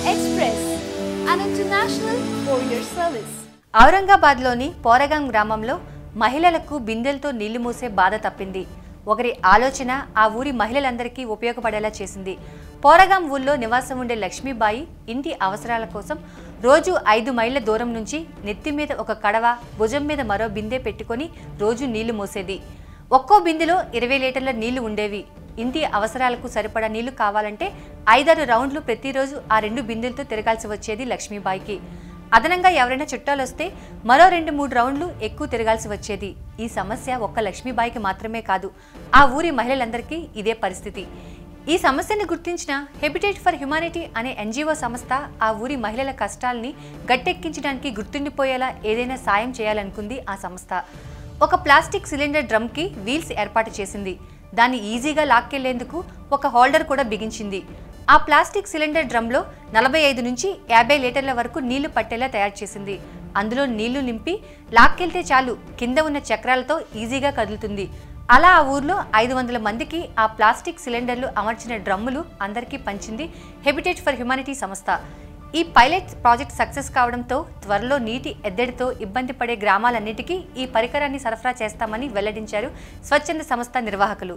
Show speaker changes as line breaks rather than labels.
Express, an international courier service.
ఔరంగాబాద్లోని పోరగాం గ్రామంలో మహిళలకు బిందెలతో నీళ్లు మూసే బాధ తప్పింది. ఒకరి ఆలోచన ఆ ఊరి మహిళలందరికీ ఉపయోగపడేలా చేసింది. పోరగాం ఊళ్ళో నివాసం ఉండే లక్ష్మీబాయి ఇంటి అవసరాల కోసం రోజు 5 మైళ్ళ దూరం నుంచి నెత్తి మీద ఒక కడవ, భుజం మీద మరో బిందె పెట్టుకొని రోజు నీళ్లు మోసేది. ఒక్కో బిందెలో 20 లీటర్ల నీళ్లు ఉండేవి. ఇంటి అవసరాలకు సరిపడా నీళ్లు కావాలంటే 5-6 రౌండ్లు ప్రతిరోజు ఆ 2 బిందెలతో తిరగాల్సి వచ్చేది లక్ష్మీబాయికి. అదనంగా ఎవరైనా చుట్టాలు వస్తే మరో 2-3 రౌండ్లు ఎక్కువ తిరగాల్సి వచ్చేది. ఈ సమస్య ఒక్క లక్ష్మీబాయికి మాత్రమే కాదు, ఆ ఊరి మహిళలందరికీ ఇదే పరిస్థితి. ఈ సమస్యను గుర్తించిన హెబిటేట్ ఫర్ హ్యుమానిటీ అనే NGO సంస్థ ఆ ఊరి మహిళల కష్టాల్ని గట్టెక్కించడానికి గుర్తుండిపోయేలా ఏదైనా సాయం చేయాలనుకుంది. ఆ సంస్థ ఒక ప్లాస్టిక్ సిలిండర్ డ్రమ్కి వీల్స్ ఏర్పాటు చేసింది. దాన్ని ఈజీగా లాక్కెళ్లేందుకు ఒక హోల్డర్ కూడా బిగించింది. ఆ ప్లాస్టిక్ సిలిండర్ డ్రమ్లో 45 నుంచి 50 లీటర్ల వరకు నీళ్లు పట్టేలా తయారు చేసింది. అందులో నీళ్లు నింపి లాక్కెళ్తే చాలు, కింద ఉన్న చక్రాలతో ఈజీగా కదులుతుంది. అలా ఆ ఊర్లో 500 మందికి ఆ ప్లాస్టిక్ సిలిండర్లు అమర్చిన డ్రమ్ములు అందరికీ పంచింది హెబిటేట్ ఫర్ హ్యుమానిటీ సంస్థ. ఈ పైలట్ ప్రాజెక్ట్ సక్సెస్ కావడంతో త్వరలో నీటి ఎద్దడితో ఇబ్బంది పడే గ్రామాలన్నిటికీ ఈ పరికరాన్ని సరఫరా చేస్తామని వెల్లడించారు స్వచ్ఛంద సంస్థ నిర్వాహకులు.